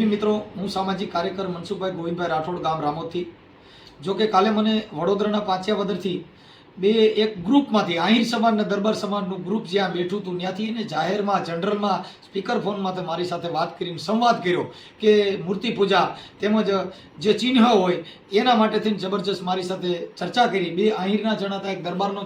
મિત્રો, હું સામાજિક કાર્યકર મનસુખભાઈ ગોવિંદભાઈ રાઠોડ, ગામ રામોદથી. જો કે કાલે મને વડોદરાના પાંચિયાવદરથી એક ગ્રુપમાંથી આહિર સમાજના દરબાર સમાજનું ગ્રુપ જ્યાં બેઠું હતું ત્યાંથી એને જાહેરમાં જનરલમાં સ્પીકર ફોનમાં મારી સાથે વાત કરીને સંવાદ કર્યો કે મૂર્તિ પૂજા તેમજ જે ચિહ્ન હોય એના માટે થઈને જબરજસ્ત મારી સાથે ચર્ચા કરી. બે આહિરના જણ હતા, એક દરબારનો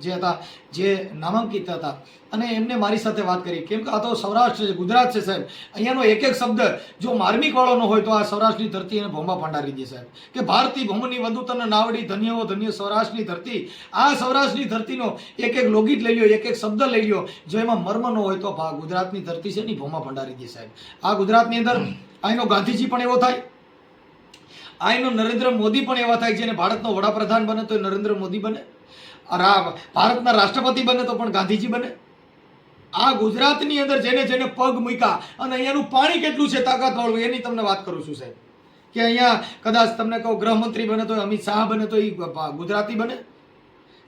જે હતા જે નામાંકિત હતા, અને એમને મારી સાથે વાત કરી. કેમ કે આ તો સૌરાષ્ટ્ર છે, ગુજરાત છે સાહેબ. અહીંયાનો એક એક શબ્દ જો માર્મિક વાળો ન હોય તો આ સૌરાષ્ટ્રની ધરતી એને ભોંબા ફાંડારી દે સાહેબ. કે ભારતી ભૂમિની વધુ તને નાવડી, ધન્યવો ધન્ય સૌરાષ્ટ્રની ધરતી. આ સૌરાષ્ટ્રની ધરતીનો એક એક લોગીત લઈ લ્યો, એક એક શબ્દ લઈ લ્યો, જો એમાં મર્મ ન હોય તો ગુજરાતની ધરતી છે ને ભોંબા ફાંડારી દે સાહેબ. આ ગુજરાતની અંદર અહીંનો ગાંધીજી પણ એવો થાય, અહીંનો નરેન્દ્ર મોદી પણ એવા થાય. જેને ભારતનો વડાપ્રધાન બને તો નરેન્દ્ર મોદી બને, ભારતના રાષ્ટ્રપતિ બને તો પણ ગાંધીજી બને. આ ગુજરાતની અંદર જેને જેને પગ મૂક્યા, અને અહીંયાનું પાણી કેટલું છે તાકાતવાળું એની તમને વાત કરું છું સાહેબ. કે અહીંયા કદાચ તમને કહું ગૃહમંત્રી બને તો અમિત શાહ બને તો એ ગુજરાતી બને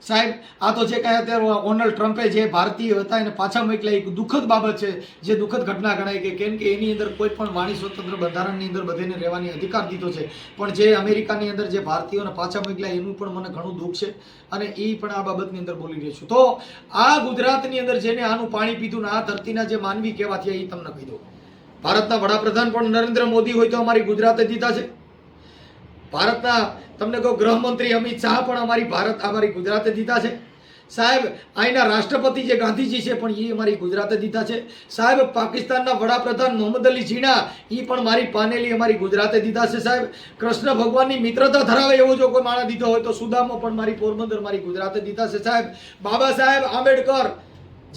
સાહેબ. આ તો જે કહે અત્યારે ડોનાલ્ડ ટ્રમ્પે જે ભારતીય હતા એને પાછા મોકલ્યા, એક દુઃખદ બાબત છે, જે દુઃખદ ઘટના ગણાય. કે કેમ કે એની અંદર કોઈ પણ વાણી સ્વતંત્ર બંધારણની અંદર બધાને રહેવાની અધિકાર દીધો છે, પણ જે અમેરિકાની અંદર જે ભારતીયોને પાછા મોકલ્યા એનું પણ મને ઘણું દુઃખ છે, અને એ પણ આ બાબતની અંદર બોલી રહ્યો છું. તો આ ગુજરાતની અંદર જેને આનું પાણી પીધું ને આ ધરતીના જે માનવી કેવા થયા એ તમને કહી દઉં. ભારતના વડાપ્રધાન પણ નરેન્દ્ર મોદી હોય તો અમારી ગુજરાતે દીધા છે. ભારતના તમને કહો ગૃહમંત્રી અમિત શાહ પણ અમારી ગુજરાતે દીધા છે સાહેબ. અહીંના રાષ્ટ્રપતિ જે ગાંધીજી છે પણ એ અમારી ગુજરાતે દીધા છે સાહેબ. પાકિસ્તાનના વડાપ્રધાન મોહમ્મદ અલી જીના એ પણ મારી પાનેલી અમારી ગુજરાતે દીધા છે સાહેબ. કૃષ્ણ ભગવાનની મિત્રતા ધરાવે એવો જો કોઈ માણસ દીધો હોય તો સુદામો પણ મારી પોરબંદર મારી ગુજરાતે દીધા છે સાહેબ. બાબા સાહેબ આંબેડકર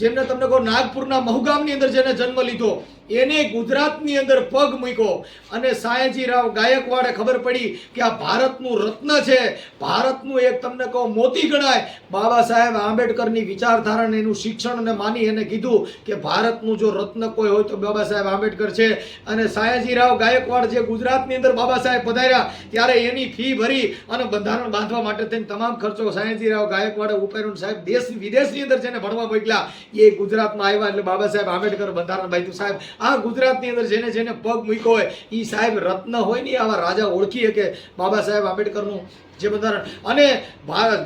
જેમને તમને કહો નાગપુરના મહુગામની અંદર જેને જન્મ લીધો એને ગુજરાતની અંદર પગ મૂક્યો, અને સાયાજીરાવ ગાયકવાડે ખબર પડી કે આ ભારતનું રત્ન છે, ભારતનું એક તમને કહો મોતી ગણાય. બાબા સાહેબ આંબેડકરની વિચારધારાને એનું શિક્ષણને માની એને કીધું કે ભારતનું જો રત્ન કોઈ હોય તો બાબા સાહેબ આંબેડકર છે. અને સાયાજીરાવ ગાયકવાડ જે ગુજરાતની અંદર બાબા સાહેબ પધાર્યા ત્યારે એની ફી ભરી અને બંધારણ બાંધવા માટે થઈને તમામ ખર્ચો સાયાજીરાવ ગાયકવાડે ઉપાડ્યો. સાહેબ દેશ વિદેશની અંદર જેને ભણવા મોકલ્યા એ ગુજરાતમાં આવ્યા એટલે બાબા સાહેબ આંબેડકર બંધારણ બાંધ્યું સાહેબ. આ ગુજરાતની અંદર જેને જેને પગ મૂક્યો હોય એ સાહેબ રત્ન હોય ને આવા રાજા ઓળખીએ કે બાબા સાહેબ આંબેડકરનું જે બંધારણ. અને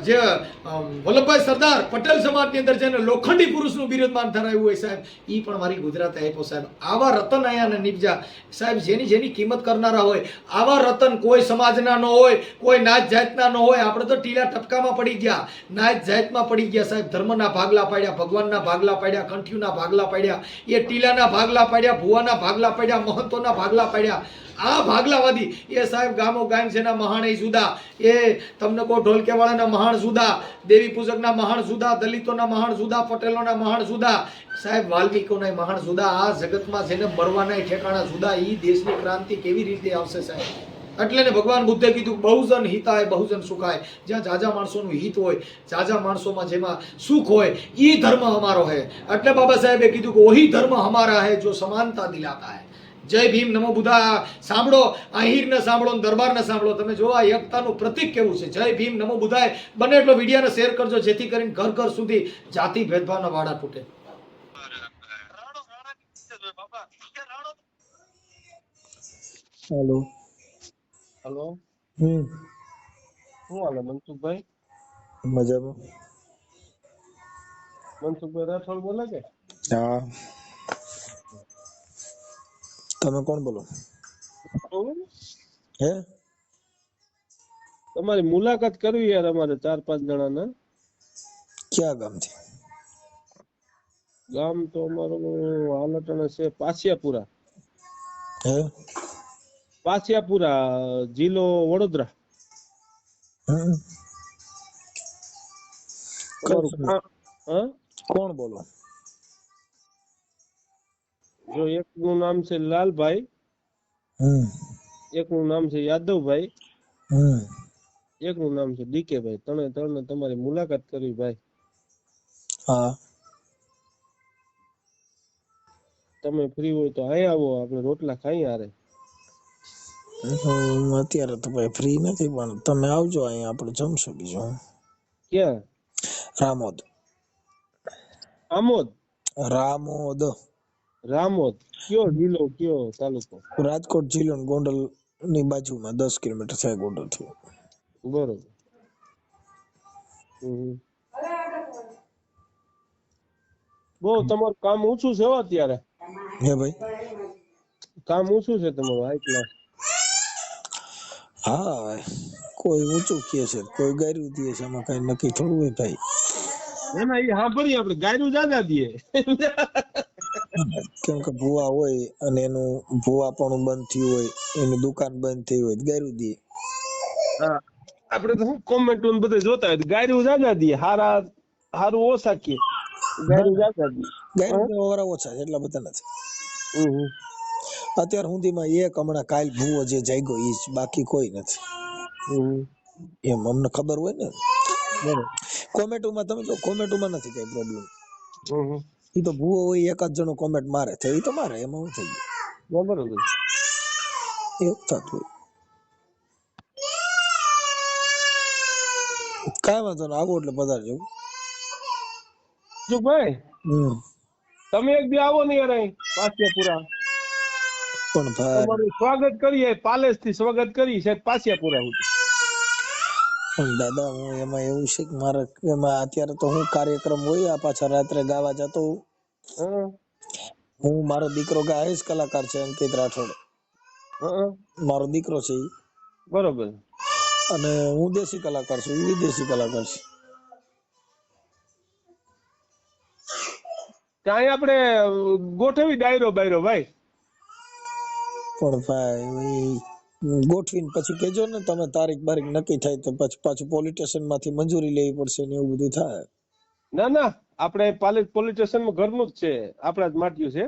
જે વલ્લભભાઈ સરદાર પટેલ સમાજની અંદર જેને લોખંડી પુરુષનું બિરુદમાન ધરાવ્યું હોય સાહેબ એ પણ મારી ગુજરાતે આપ્યો સાહેબ. આવા રતન અહીંયા નિપજા સાહેબ. જેની કિંમત કરનારા હોય આવા રતન કોઈ સમાજના ન હોય, કોઈ નાત જાતના ન હોય. આપણે તો ટીલા ટપકામાં પડી ગયા, નાત જાતમાં પડી ગયા સાહેબ. ધર્મના ભાગલા પાડ્યા, ભગવાનના ભાગલા પાડ્યા, કંઠીઓના ભાગલા પાડ્યા, એ ટીલાના ભાગલા પાડ્યા, ભુવાના ભાગલા પાડ્યા, મહંતોના ભાગલા પાડ્યા. આ ભાગલાવાદી એ સાહેબ ગામો ગામ જેના મહાણ જુદા, એ તમને કહો ઢોલકેવાળાના મહાણ જુદા, દેવી પૂજકના મહાણ જુદા, દલિતોના મહાણ જુદા, પટેલોના મહાણ જુદા સાહેબ, વાલ્મીકોના મહાણ જુદા. આ જગતમાં જેને મરવાના ઠેકાણા જુદા. એ દેશની ક્રાંતિ કેવી રીતે આવશે સાહેબ? એટલે ને ભગવાન બુદ્ધે કીધું બહુજન હિતાય બહુજન સુખાય. જ્યાં જાજા માણસોનું હિત હોય, જાજા માણસોમાં જેમાં સુખ હોય એ ધર્મ અમારો હે. એટલે બાબા સાહેબે કીધું કે ઓહી ધર્મ હમારા હે જો સમાનતા દિલાતા હે. જય ભીમ નમો બુદ્ધા સાંભળો, આહિરને સાંભળો, દરબારને સાંભળો. તમે જો આ એકતાનું પ્રતીક કેવું છે. જય ભીમ નમો બુદ્ધાય. બને એટલો વિડીયોને શેર કરજો જેથી કરીને ઘર ઘર સુધી જાતિ ભેદભાવના વાડા તૂટે. હેલો હેલો, હમ શું હાલે મનસુખભાઈ? મજામાં. મનસુખભાઈ રાઠોડ બોલે કે? હા, તમે કોણ બોલો? હે, તમારી મુલાકાત કરવી યાર, અમારે 4-5 જણાને. ક્યાં ગામથી? ગામ તો અમારું હાલટણે છે પાસિયાપુરા. હે, પાસિયાપુરા, જિલ્લો વડોદરા. હમ તમારું હા? કોણ બોલો? જો એકનું નામ છે લાલભાઈ, એકનું નામ છે યાદવભાઈ, એકનું નામ છે ડીકેભાઈ. ત્રણે તમારી મુલાકાત કરવી ભાઈ. હા, તમે ફ્રી હોય તો અહીં આવો, આપણે રોટલા ખાઈ હારે. અત્યારે તો ભાઈ ફ્રી નથી, પણ તમે આવજો, અહીંયા આપણે જમશું. બીજું ક્યાં? રામોદ. આમોદ? રામોદ. રામોદ કયો જિલ્લો કયો તાલુકો? રાજકોટ જિલ્લો ને ગોંડલ ની બાજુમાં 10 કિલોમીટર થાય ગોંડલ થી. બરોબર. બહુ તમારું કામ ઊંચું છે હો અત્યારે. હે ભાઈ? કામ ઊંચું છે તમારું, હાઈ ક્લાસ. હા, કોઈ ઊંચું કહે છે, કોઈ ગાર્યું દે છે, એમાં કઈ નક્કી થોડું હોય ભાઈ. ના ના, એ સાંભળીએ આપણે, ગાયરું જાજા દઈએ. કેમ કે ભૂવા હોય અને એનું ભૂવાપણું બંધ થયું હોય, એની દુકાન બંધ થઈ હોય, ગાર્યું દે. હા, આપણે તો શું કોમેન્ટ બધે જોતા હોય, ગાયરું જાજા દઈએ, હારું ઓછા કે ગાયરું જાજા દઈએ. ગાર્યું દેવા વાળા ઓછા છે, એટલા બધા નથી. અત્યાર સુધીમાં એક હમણાં કાલ ભૂવો જે જાગ્યો ઈ જ, બાકી કોઈ નથી. એમ અમને ખબર હોય ને. બરોબર. કોમેન્ટોમાં તમે જો, કોમેન્ટોમાં નથી કઈ પ્રોબ્લેમ. હમ. ઈ તો ભૂવો હોય, એકાદ જણો કોમેન્ટ મારે તો ઈ તો મારે, એમાં હું થઈ ગયું બરોબર. એવું થતું હોય. કાંઈ વાંધો નહીં, આવો એટલે પધારજો. ભાઈ હમ. તમે એક દી આવો ને યાર, અહીં પાસિયાપુરા, પણ ભાઈ, તમારું સ્વાગત કરીએ, પાલેસ થી સ્વાગત કરી છે પાસિયાપુરા સુધી. પણ દાદા હું એમાં એવું છે કે મારે એમાં અત્યારે તો હું કાર્યક્રમ હોય, આ પાછા રાત્રે ગાવા જતો હું. મારો દીકરો ગાય જ કલાકાર છે, અંકિત રાઠોડ. મારો દીકરો છે ઈ. બરોબર. અને હું દેશી કલાકાર છું, ઈ વિદેશી કલાકાર છે. ત્યાં આપણે ગોઠવી ડાયરો બાયરો ભાઈ. પણ ભાઈ ગોઠવીને પછી કેજો ને તમે, તારીખ બારીખ નક્કી થાય તો પછી પાછું પોલીસ સ્ટેશન માંથી મંજૂરી લેવી પડશે ને એવું બધું થાય. ના ના, આપણે પોલીસ સ્ટેશન માં ઘરનું જ છે, આપણા જ માટ્યું છે.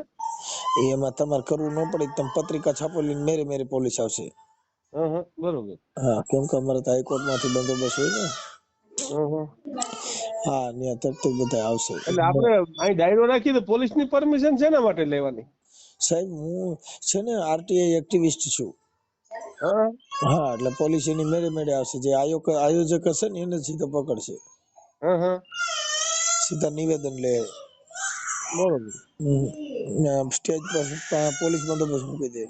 એમાં તમારે કરવું ન પડે, તમે પત્રિકા છાપો લઈને મેરે પોલીસ આવશે. બરોબર. હા, કેમ કે અમારે તો હાઈકોર્ટ માંથી બંદોબસ્ત હોય ને. હા, ત્યાં તરત બધા આવશે. એટલે આપણે અહીં ડાયરો રાખી તો પોલીસ ની પરમિશન શેના માટે લેવાની? સાહેબ હું છે ને આરટીઆઈ એક્ટિવિસ્ટ છું. હા, એટલે પોલીસ એની મેળે આવશે, જે આયોજક હશે ને એને સીધો પકડશે. સીધા નિવેદન લે. બરોબર. સ્ટેજ પર પોલીસ બંદોબસ્ત મૂકી દે.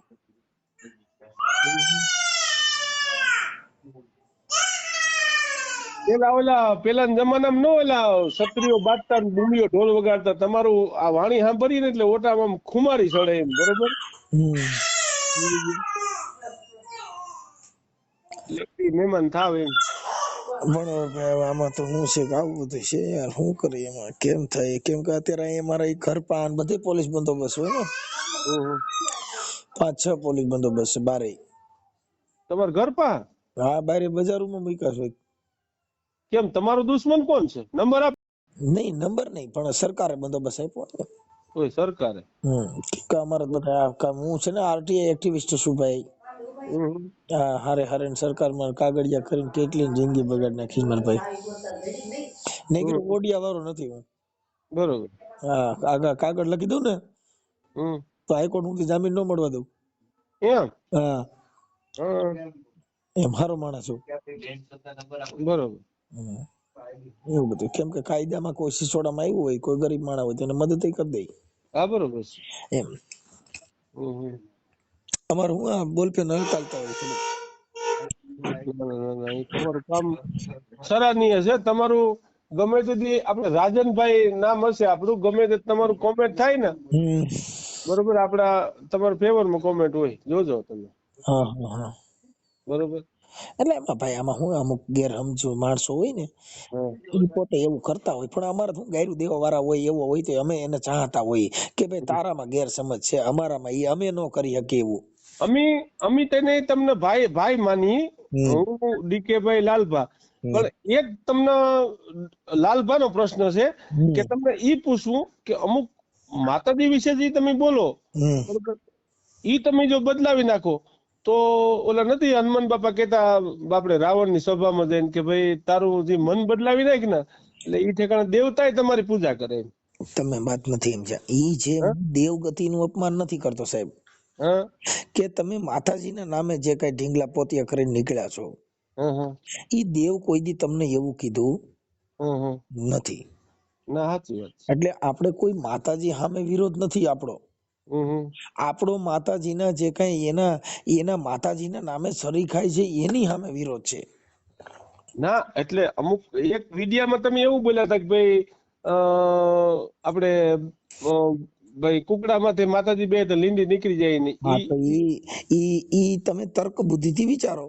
પેલા જમાનામાં નો ઓલા ક્ષત્રિયો બાટતા ભૂમિયો ઢોલ વગાડતા, તમારું આ વાણી સાંભળીને એટલે ઓટામાં ખુમારી ચડે એમ. બરોબર. મહેમાન થાવ એમ. પણ આમાં તો હું છે કે આવું બધું છે યાર, શું કરીએ એમાં, કેમ થાય? કેમ કે અત્યારે અહીંયા મારા ઘર પાન બધે પોલીસ બંદોબસ્ત હોય ને. 5-6 પોલીસ બંદોબસ્ત છે બારે. તમારા ઘર પા? હા, બારે બજારોમાં મૂક્યા છે. કેમ, તમારો દુશ્મન કોણ છે? નંબર આપ. નહીં, નંબર નહીં, પણ સરકારે બંદોબસ્ત આપ્યો ને. ઓય સરકારે. અમારે બધા હું છે ને આરટીઆઈ એક્ટિવિસ્ટ છું ભાઈ. હા, હારે સરકારમાં કાગળિયા કરીને કેટલી જિંદગી બગાડી નાખી મારા ભાઈ. નેગરો ઓડિયા વાળો નથી હું. બરોબર. હા, કાગળ લખી દઉં ને તો હાઈકોર્ટ હું જામીન ન મળવા દઉં. એમ? હા, એમ હારો માણસ છું. બરોબર. એવું બધું, કેમ કે કાયદામાં કોઈ સિસોડામાં આવ્યું હોય, કોઈ ગરીબ માણસ હોય તેને મદદ કરી દે. હા, બરોબર. એમ અમારું હું આ બોલપેન હલતાલતા હોય થોડું. તમારું કામ સરાહનીય છે. તમારું ગમે તેથી આપણે રાજનભાઈ નામ હશે આપણું, ગમે તે તમારું કોમેન્ટ થાય ને, બરોબર, આપડા તમારા ફેવરમાં કોમેન્ટ હોય, જોજો તમે. બરોબર. એટલે એમાં ભાઈ આમાં હું અમુક ગેરસમજો માણસો હોય ને, એ પોતે એવું કરતા હોય, પણ અમારે શું ગાયરું દેવા વાળા હોય એવો હોય તો અમે એને ચાહતા હોય કે ભાઈ તારામાં ગેરસમજ છે, અમારામાં એ અમે ન કરી શકીએ એવું. અમે તેને તમને ભાઈ માની, હું ડીકે ભાઈ લાલભા, પણ એક તમને લાલભા નો પ્રશ્ન છે કે તમને ઈ પૂછવું કે અમુક માતાજી વિશે જે તમે બોલો, બરોબર, ઈ તમે જો બદલાવી નાખો તો ઓલા નથી હનુમાન બાપા કેતા બાપડે રાવણ ની સભામાં જઈને કે ભાઈ તારું જે મન બદલાવી નાખ ને એટલે ઈ ઠેકાણે દેવતાએ તમારી પૂજા કરે. તમે વાત નથી સમજ્યા. ઈ જે દેવગતિ નું અપમાન નથી કરતો સાહેબ, કે તમે માતાજીના નામે જે કઈ ઢીંગલા પોતિયા કરીને નીકળ્યા છો, ઈ દેવ કોઈ દી તમને એવું કીધું નથી. ના, સાચી વાત. એટલે આપણે કોઈ માતાજી સામે વિરોધ નથી આપણો. આપણો માતાજીના જે કઈ એના એના માતાજીના નામે સરી ખાય છે એની સામે વિરોધ છે. ના એટલે અમુક એક વિડિયામાં તમે એવું બોલ્યા હતા કે ભાઈ આપણે ભાઈ કુકડામાંથી માતાજી બે તો લીંડી નીકળી જાય ને હા તો ઈ તમે તર્ક બુદ્ધિથી વિચારો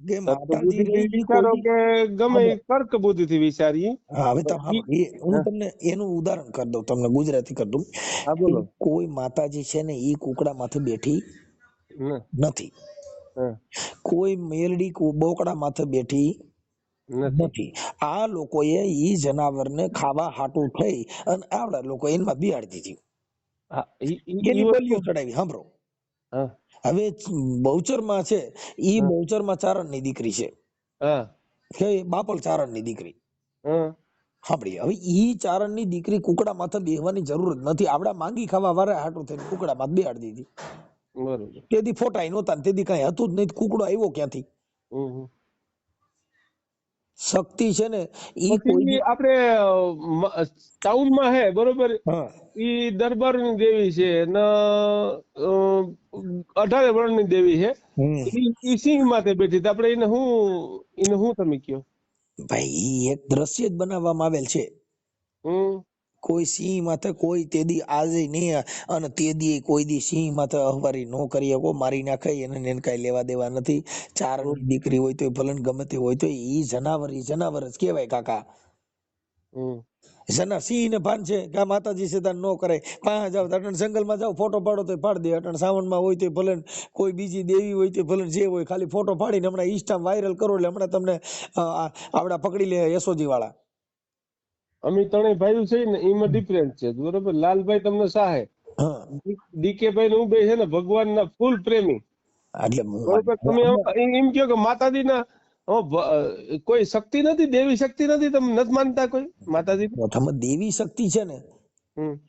કે માતાજી રે ઈ વિચારો કોઈ કે ગમે તર્ક બુદ્ધિથી વિચારીએ. હા હવે હું તમને એનું ઉદાહરણ કરી દઉં, તમને ગુજરાતી કરી દઉં. હા બોલો. કોઈ માતાજી છે ને ઈ કુકડા માથે બેઠી નથી. કોઈ મેલડી બોકડા માથે બેઠી નથી. આ લોકોએ ઈ જનાવરને ખાવા હાટું થઈ અને આવડા લોકો એમાં બિહાડી દીધી, એની બલિઓ ચડાવી. સાંભળો, હવે બહુચરમાં છે, ઈ બહુચરમાં ચારણની દીકરી છે, બાપલ ચારણની દીકરી. સાંભળી, હવે ઈ ચારણની દીકરી કુકડા માથે બેહવાની જરૂર જ નથી. આવડા માંગી ખાવા વાળા હાટું થઈને કુકડા માથે બેહાડી દીધી. તેથી ફોટા નહોતા, તેથી કઈ હતું જ નહીં. કુકડો આવ્યો ક્યાંથી? શક્તિ છે ને ઈ કોઈ આપણે ટાઉનમાં હે બરોબર, ઈ દરબારની દેવી છે ને 18 વર્ષની દેવી છે. ઈ સિંહ માથે બેઠી હતી. આપણે એને હું તમે કયો ભાઈ, ઈ એક દ્રશ્ય જ બનાવવામાં આવેલ છે. કોઈ સિંહ માથે કોઈ તેદી આજે નહીં, અને તેદી કોઈ દી સિંહ માથે અહવારી નો કરી શકો, મારી નાખે. એને કઈ લેવા દેવા નથી. ચારણની દીકરી હોય તો ભલે ગમે તે હોય તો ઈ જનાવર જ કહેવાય કાકા. સિંહ ને ભાન છે કે માતાજી છે તાર નો કરે. પાંચ જાવ અટણ જંગલમાં જાવ, ફોટો પાડો તો પાડી દે. અટણ સાવનમાં હોય તો ભલે, કોઈ બીજી દેવી હોય તો ભલે, જે હોય ખાલી ફોટો પાડીને હમણાં ઇન્સ્ટા વાયરલ કરો એટલે હમણાં તમને આવડા પકડી લે યશોજી વાળા. અમે ત્રણેય ભાઈઓ છે ને એમાં ડિફરન્સ છે બરોબર. લાલભાઈ તમને સાહે, ડીકે ભાઈ ને હું બે છે ને ભગવાનના ફૂલ પ્રેમી. બરોબર, તમે એમ કહો કે માતાજીના કોઈ શક્તિ નથી, દેવી શક્તિ નથી, તમે નથી માનતા કોઈ માતાજી? દેવી શક્તિ છે ને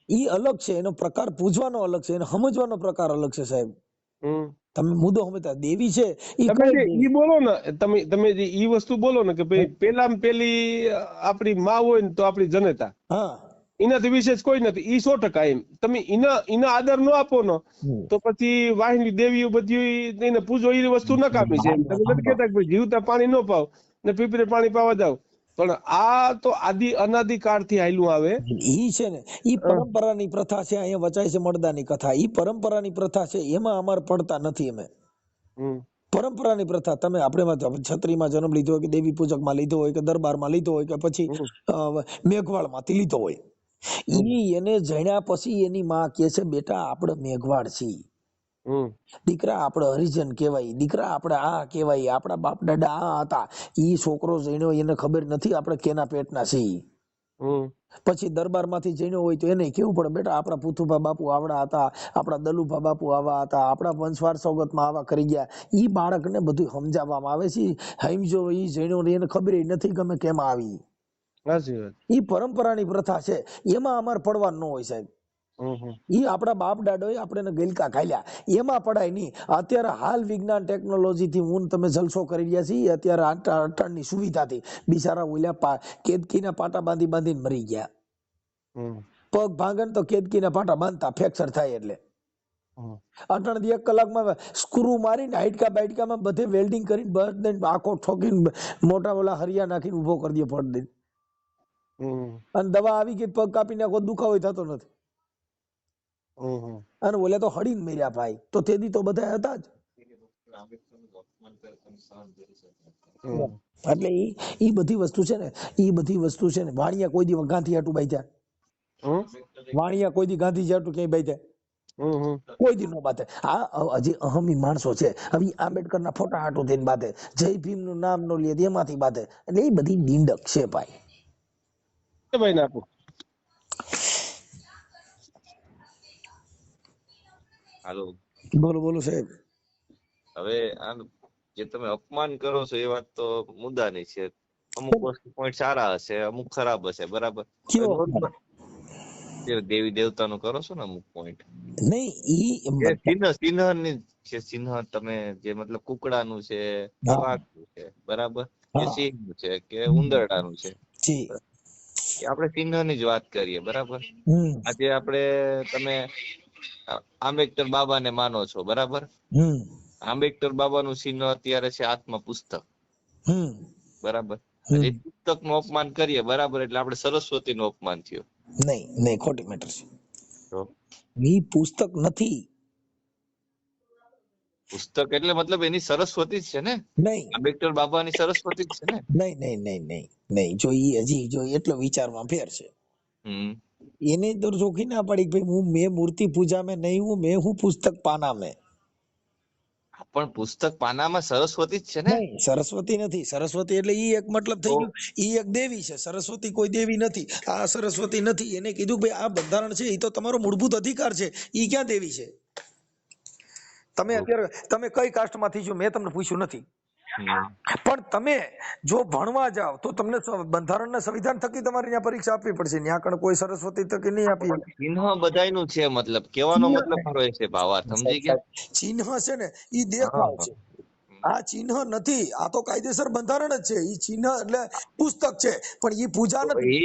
ઈ અલગ છે, એનો પ્રકાર પૂજવાનો અલગ છે, એનો સમજવાનો પ્રકાર અલગ છે સાહેબ. તમે મુદ્દો સમજતા, દેવી છે ઈ બોલો ને, તમે જે ઈ વસ્તુ બોલો ને કે ભાઈ પેલામાં પેલી આપણી માં હોય ને તો આપણી જનતા, એનાથી વિશેષ કોઈ નથી. ઈ 100% એમ. તમે એના આદર ન આપો ને તો પછી વાહિની દેવીઓ બધી એને પૂજો, એ વસ્તુ નકામી છે. તમે નથી કહેતા કે ભાઈ જીવતા પાણી ન પાવ ને પીપરે પાણી પાવા જાવ, પણ આ તો અનાદિ કાળથી હાલ્યું આવે. ઈ છે ને ઈ પરંપરાની પ્રથા છે. અહીંયા વચાય છે મળદાની કથા. ઈ પરંપરાની પ્રથા છે, એમાં અમારે પડતા નથી. અમે પરંપરાની પ્રથા, તમે આપણે છત્રીમાં જન્મ લીધો હોય કે દેવી પૂજકમાં લીધો હોય કે દરબારમાં લીધો હોય કે પછી મેઘવાળમાંથી લીધો હોય, ઈ એને જણ્યા પછી એની માં કે છે બેટા આપણે મેઘવાળ છીએ, દીકરા આપણે હરિજન કહેવાય, દીકરા આપણે આ કહેવાય, આપણા બાપ દાદા આ હતા. ઈ છોકરો જણ્યો એને ખબર નથી આપણે કેના પેટના છીએ. પછી દરબાર માંથી જણ્યો હોય તો એને કેવું પડે બેટા આપણા પુથુભા બાપુ આવડા હતા, આપણા દલુભા બાપુ આવા હતા, આપણા વંશવાર સોગતમાં આવા કરી ગયા. ઈ બાળકને બધું સમજાવવામાં આવે છે. સમજો ઈ જણ્યો એને ખબર નથી ગમે કેમ આવી. ઈ પરંપરાની પ્રથા છે, એમાં અમારે પડવાનું ન હોય સાહેબ. ઈ આપણા બાપ દાદોએ આપણે ગલકા ખાલ્યા, એમાં પડાય નહીં. અત્યારે હાલ વિજ્ઞાન ટેકનોલોજી થી હું તમે જલસો કરી રહ્યા છીએ. અત્યારે અટાણની સુવિધાથી બિચારા ઓલ્યા કેદકીના પાટા બાંધીને મરી ગયા. પગ ભાંગન તો કેદકીના પાટા બાંધતા ફ્રેક્ચર થાય એટલે. અટાણથી 1 કલાકમાં સ્ક્રૂ મારીને હાઈટકા બાઈટકામાં બધે વેલ્ડિંગ કરીને બધે આખો ઠોકીને મોટા ઓલા હરિયા નાખીને ઉભો કરી દે ફળ દઈને. અને દવા આવી ગઈ, પગ કાપી નાખો, દુખાવો થતો નથી. અને ઓલે તો હડીને મર્યા ભાઈ, તો તેદી તો બધા હતા જ. એટલે ઈ બધી વસ્તુ છે ને, ઈ બધી વસ્તુ છે ને. વાણિયા કોઈ દી ગાંધી હાટું બાંધ્યા? વાણિયા કોઈ દી ગાંધીજી હાટું ક્યાંય બાંધ્યા? કોઈ દી નો બાંધે. આ હજી અહમી માણસો છે, હવે આંબેડકર ના ફોટા હાટું થઈને બાંધે, જય ભીમ નું નામ નો લે એમાંથી બાંધે. એટલે એ બધી ડીંડક છે ભાઈ. હાલો, બોલો બોલો સાહેબ. હવે આ જે તમે અપમાન કરો છો એ વાત તો મુદ્દાની છે. અમુક વસ્તુ પોઈન્ટ સારા હશે, અમુક ખરાબ હશે, બરાબર. દેવી દેવતાનું કરો છો ને અમુક પોઈન્ટ, સિંહ તમે જે મતલબ કુકડાનું છે, વાઘનું છે, બરાબર, કે સિંહનું છે કે ઉંદરડાનું છે, આપણે સિંહની જ વાત કરીએ, બરાબર. આજે તમે આંબેડકર બાબાને માનો છો બરાબર? હમ આંબેડકર બાબાનું ચિહ્ન અત્યારે છે હાથમાં પુસ્તક, હમ બરાબર? હમ એ પુસ્તકનું અપમાન કરીએ બરાબર, એટલે આપણે સરસ્વતીનું અપમાન થયું. નહીં નહીં, ખોટી મેટર છે. તો ઈ પુસ્તક નથી. પુસ્તક એટલે મતલબ એની સરસ્વતી જ છે ને, નહીં આંબેડકર બાબાની સરસ્વતી જ છે ને. નહીં નહીં નહીં નહીં નહીં, જો ઈ હજી જો એટલો વિચારમાં ફેર છે. હમ એને તો ચોખ્ખી ના પાડી કે ભાઈ મેં મૂર્તિ પૂજા में नहीं हूँ, मैं हूँ पुस्तक पाना में. પણ પુસ્તક પાનામાં સરસ્વતી જ છે ને. નહીં, સરસ્વતી નથી. સરસ્વતી એટલે ઈ એક મતલબ થઈ તો ગયું, ઈ એક દેવી છે. સરસ્વતી કોઈ દેવી નથી. આ સરસ્વતી નથી. એને કીધું ભાઈ આ બંધારણ છે, ઈ તો તમારો મૂળભૂત અધિકાર છે. ઈ ક્યાં દેવી છે? તમે અત્યારે તમે કઈ કાસ્ટમાંથી છો મેં તમને પૂછ્યું નથી, હમ. પણ તમે જો ભણવા જાઓ તો તમને બંધારણના સંવિધાન થકી તમારે ત્યાં પરીક્ષા આપવી પડશે. ત્યાં કણ કોઈ સરસ્વતી થકી નહીં આપી. ચિહ્ન બધાયનું છે, મતલબ કહેવાનો મતલબ મારો એ છે ભાવાર્થ, સમજી ગયા? ચિહ્ન છે ને ઈ દેખાવ છે. આ ચિહ્ન નથી, આ તો કાયદેસર બંધારણ જ છે. ઈ ચિહ્ન એટલે પુસ્તક છે, પણ ઈ પૂજા નથી.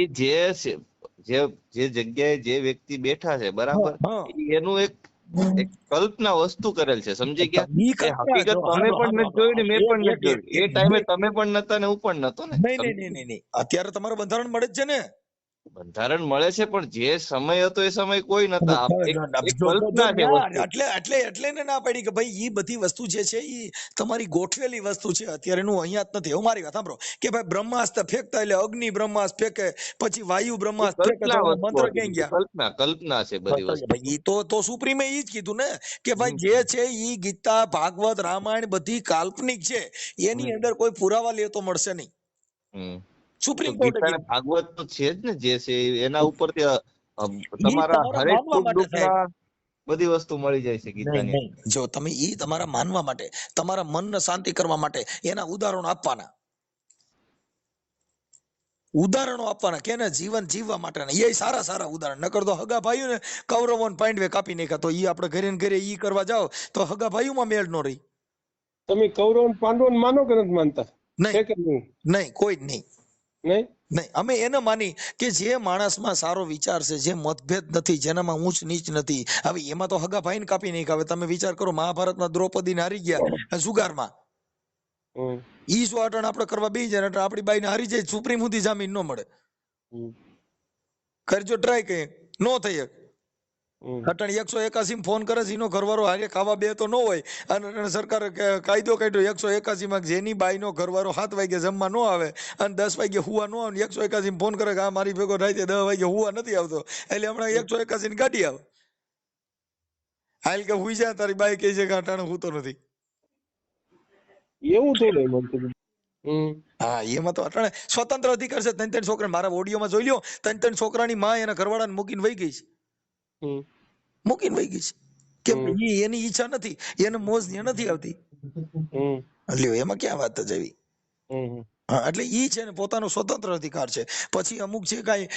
એ જે જગ્યાએ જે વ્યક્તિ બેઠા છે બરાબર, હા. એનું એક કલ્પના વસ્તુ કરેલ છે, સમજી ગયા? ઈ એ કલ્પના હકીકત જો તમે પણ નથી જોઈ ને મેં પણ નથી જોઈ. એ ટાઈમે નહીં તમે પણ નતા ને હું પણ નતો ને. નહીં નહીં નહીં, અત્યારે તમારું બંધારણ મળે જ છે ને. બંધારણ મળે છે, પણ જે સમય હતો એ સમય કોઈ નતા. એક કલ્પના છે વસ્તુ. એટલે એને ના પડી કે ભાઈ ઈ બધી વસ્તુ જે છે ઈ તમારી ગોઠવેલી વસ્તુ છે. અત્યારે નું અહીંયા જ નથી. હવે મારી વાત સાંભળો કે ભાઈ બ્રહ્માસ્ત્ર ફેંકતા એટલે અગ્નિ બ્રહ્માસ્ત્ર ફેંકે, પછી વાયુ બ્રહ્માસ્ત્ર ફેંકે, તો કલ્પના મંત્ર વસ્તુ ક્યાં હતી. ગયા? કલ્પના છે બધી વસ્તુ. ભાઈ ઈ તો સુપ્રીમે ઈ જ કીધું ને કે ભાઈ જે છે ઈ ગીતા ભાગવત રામાયણ બધી કાલ્પનિક છે. એની અંદર કોઈ પુરાવા લે તો મળશે નહીં. હમ. તો સુપ્રીમ કોર્ટે ગીતા અને કીધું. ભાગવત તો છે જ ને, જે છે એના ઉપરથી ઈ તમારા તમારા હરેક માનવા માટે સાહેબ. દુઃખના બધી વસ્તુ મળી જાય છે નહીં ગીતાની. નહીં, જો તમે ઈ તમારા માનવા માટે, તમારા મનને શાંતિ કરવા માટે એના ઉદાહરણો આપવાના. ઉદાહરણો આપવાના કે જીવન જીવવા માટેના. એ સારા સારા ઉદાહરણ. નકર તો હગા ભાઈઓ ને કૌરવો ને પાંડવે કાપી નાખ્યા, તો ઈ આપણે ઘરે ને ઘરે ઈ કરવા જાઓ તો હગા ભાઈઓમાં મેળ નો રહી. તમે કૌરવ પાંડવ માનો કે નથી માનતા? નહીં છે કે નહીં? નહીં, કોઈ જ નહીં. નહીં નહીં, અમે એને માની કે જે માણસમાં સારો વિચાર છે, જે મતભેદ નથી, જેનામાં ઊંચ નીચ નથી. હવે એમાં તો હગા ભાઈને કાપી નાખ્યા. હવે તમે વિચાર કરો, મહાભારતમાં દ્રૌપદીને હારી ગયા જુગારમાં. હમ. ઈ શું અટણ આપણે કરવા બેસી જાય એટલે આપણી બાઈને હારી જાય, સુપ્રીમ સુધી જામીન ન મળે. હમ. કરજો ટ્રાય કઈ નો થઈ શકે. હમ. અટણ 181 ફોન કરે છે, એનો ઘરવાળો હારે ખાવા બે તો ન હોય, અને અટણ સરકારે કાયદો કાઢ્યો 181 માં જેની બાઈનો ઘરવાળો 7 વાગે જમવા ન આવે અને 10 વાગે હુવા ન આવે, 181 ફોન કરે કે આ મારી ભેગો રાતે 10 વાગે હુવા નથી આવતો, એટલે હમણાં 181 ની ગાડી આવે. હાલ કે હુઈ જાય, તારી બાઈ કહે છે કે અટાણે હું તો નથી. એવું થોડું બનતું. હા, એમાં તો અટાણે સ્વતંત્ર અધિકાર છે. 3 છોકરા મારા ઓડિયોમાં જોઈ લ્યો, 3 છોકરાની માં એના ઘરવાળાને મૂકીને વહી ગઈ છે. મૂકીને વહી ગઈ છે કેમ કે એની ઈચ્છા નથી, એને મોજ નથી આવતી. લ્યો એમાં ક્યાં વાત જ આવી? હા, એટલે ઈ છે ને પોતાનો સ્વતંત્ર અધિકાર છે. પછી અમુક જે કાંઈ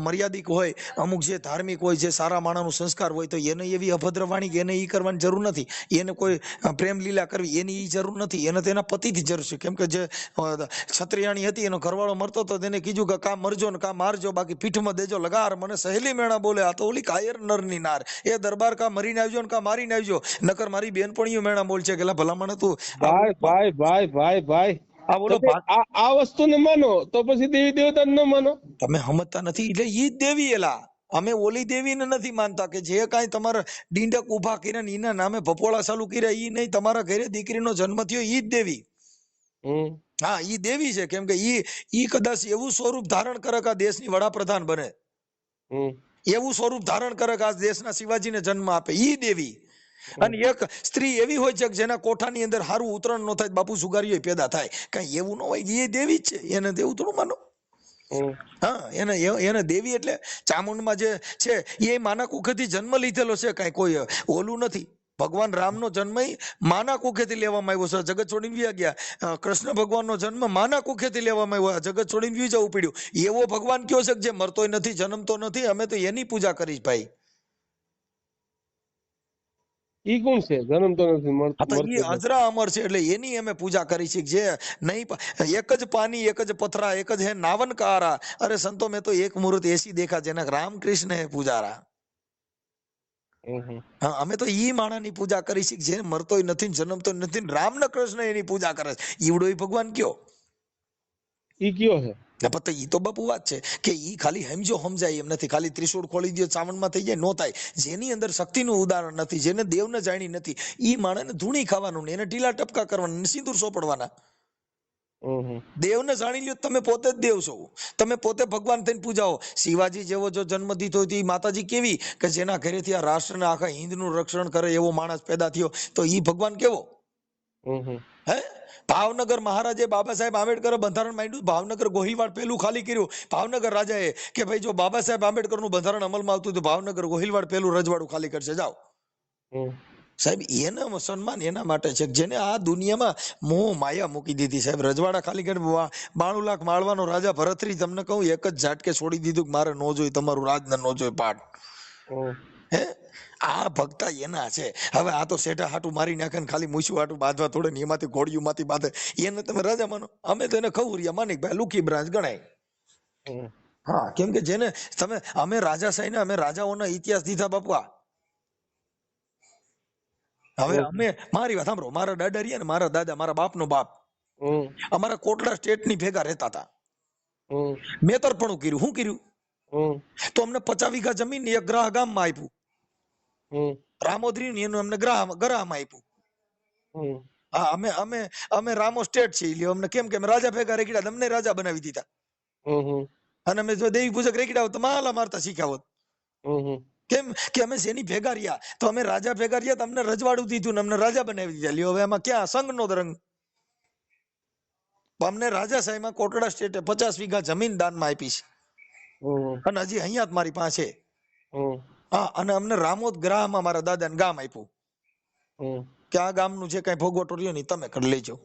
મર્યાદિક હોય, અમુક જે ધાર્મિક હોય, જે સારા માણસનો સંસ્કાર હોય, તો એને એવી અભદ્ર વાણી કે એને ઈ કરવાની જરૂર નથી. એને કોઈ પ્રેમ લીલા કરવી એની ઈ જરૂર નથી. એને તેના પતિથી જરૂર છે. કેમ કે જે ક્ષત્રિયાણી હતી એનો ઘરવાળો મરતો તો તેને કીધું કે કા મરજો ને કા મારજો, બાકી પીઠમાં દેજો લગાર. મને સહેલી મેણા બોલે, આ તો ઓલી કાયર નરની નાર, એ દરબાર કા મરીને આવજો ને કા મારીને આવજો, નકર મારી બેનપણીઓ મેણા બોલ છે કે ભલામણ તું ભાઈ આ બોલો આ વસ્તુને માનો તો પછી દેવી દેવતાને ન માનો. તમે સમજતા નથી. એટલે ઈ જ દેવી એલા. અમે ઓલી દેવીને નથી માનતા કે જે કાંઈ તમારા ડીંડક ઉભા કર્યા ને એના નામે ભપોળા ચાલુ કર્યા, ઈ નહીં. તમારા ઘરે દીકરીનો જન્મ થયો ઈ જ દેવી. હા, ઈ દેવી છે. કેમ કે ઈ કદાચ એવું સ્વરૂપ ધારણ કરે કે આ દેશની વડાપ્રધાન બને, એવું સ્વરૂપ ધારણ કરે કે આ દેશના શિવાજીને જન્મ આપે, ઈ દેવી. અને એક સ્ત્રી એવી હોય છે કે જેના કોઠાની અંદર હારું ઉતરણ ન થાય, બાપુ સુગારીઓ પેદા થાય, કઈ એવું ન હોય. એ દેવી જ છે. એને દેવું થોડું માનો. હા, એને દેવી એટલે ચામુંડમાં જે છે એ માના કુખેથી જન્મ લીધેલો છે, કઈ કોઈ ઓલું નથી. ભગવાન રામનો જન્મ માના કુખેથી લેવામાં આવ્યો છે. જગત છોડીને વ્યા ગયા. કૃષ્ણ ભગવાનનો જન્મ માના કુખેથી લેવામાં આવ્યો, જગત છોડીને વી જવું પડ્યું. એવો ભગવાન કયો છે જે મરતોય નથી, જન્મતો નથી. અમે તો એની પૂજા કરીશ ભાઈ. ઈ કોણ છે? જન્મતો નથી, અજરા અમર છે, એટલે એની અમે પૂજા કરી છે. જે નહીં, એક જ પાની એક જ પથરા એક જ હે નાવન કારા. અરે સંતો મેં તો એક મુહૂર્ત એસી દેખા જેના રામકૃષ્ણ હે પુજારા. હમ. હા, અમે તો ઈ માણાની પૂજા કરી છે જે મરતોય નથી ને જન્મતો નથી ને રામ ને કૃષ્ણ એની પૂજા કરે છે. ઈવડો ઈ ભગવાન કયો? ઈ કયો છે? તો ઈ તો બાપુ વાત છે કે ઈ ખાલી સમજો સમજાય એમ નથી. ખાલી ત્રિશૂળ ખોલી દો ચાવણમાં થઈ જાય નો થાય. જેની અંદર શક્તિનું ઉદાહરણ નથી, જેને દેવને જાણી નથી, ઈ માણસને ધૂણી ખાવાનું ને એને ઢીલા ટપકા કરવાના ને સિંદૂર સોપડવાના. દેવને જાણી લ્યો તમે પોતે જ દેવ છો, તમે પોતે ભગવાન થઈને પૂજાઓ. શિવાજી જેવો જો જન્મ દીધો હોય તો ઈ માતાજી કેવી કે જેના ઘરેથી આ રાષ્ટ્રને આખા હિન્દનું રક્ષણ કરે એવો માણસ પેદા થયો, તો ઈ ભગવાન કેવો? હે, ભાવનગર મહારાજે બાબા સાહેબ આંબેડકરે બંધારણ માંડ્યું. ભાવનગર ગોહિલવાડ પેલું ખાલી કર્યું. ભાવનગર રાજાએ કે ભાઈ જો બાબા સાહેબ આંબેડકરનું બંધારણ અમલમાં આવતું તો ભાવનગર ગોહિલવાડ પેલું રજવાડું ખાલી કરશે, જાઓ. સાહેબ એના સન્માન એના માટે છે જેને આ દુનિયામાં મોહ માયા મૂકી દીધી. સાહેબ રજવાડા ખાલી કરી 92 લાખ માળવાનો રાજા ભરતરી તમને કહું એક જ ઝાટકે છોડી દીધું કે મારે નો જોઈ તમારું રાજ ને નો જોઈ પાઠ. હે, આ ભક્તા એના છે. હવે આ તો શેઠા હાટું મારી નાખે ને ખાલી મૂછું હાટું બાંધવા થોડે ને એમાંથી ઘોડિયું માંથી બાંધે એને તમે રાજા માનો. અમે તો એને ખવરિયા માની ભાઈ લુકી બ્રાન્ચ ગણાય. હા, કેમ કે જેને તમે અમે રાજાશાહી ને અમે રાજાઓના ઇતિહાસ દીધા બાપુ. હવે અમે મારી વાત સાંભળો, મારા દાદા રહ્યા ને મારા દાદા મારા બાપ નો બાપ અમારા કોટડા સ્ટેટ ની ભેગા રહેતા હતા. મેતરપણું કર્યું. શું કર્યું? તો અમને 50 વીઘા જમીન એક ગ્રાહ ગામમાં આપ્યું. રામોદરી ને એનું અમને ગ્રાહમાં આપ્યું. હા, અમે અમે અમે રામો સ્ટેટ છે લ્યો અમને કેમ કે રાજા ભેગા રેકડા અમને રાજા બનાવી દીધા. અને અમે જો દેવી પૂજક રેકડા હોત તો માલા મારતા શીખ્યા હોત. કેમ કે અમે શેની ભેગા રહ્યા? તો અમે રાજા ભેગા રહ્યા તો અમને રજવાડું દીધું ને અમને રાજા બનાવી દીધા. લ્યો હવે એમાં ક્યાં સંઘ નો રંગ? અમને રાજાશાહીમાં કોટડા સ્ટેટે 50 વીઘા જમીન દાનમાં આપી છે અને હજી અહીંયા જ મારી પાસે. હા, અને અમને રામોદ ગ્રાહમાં મારા દાદાને ગામ આપ્યું કે આ ગામનું જે કઈ ભોગવટો રહ્યો ને તમે કરી લેજો.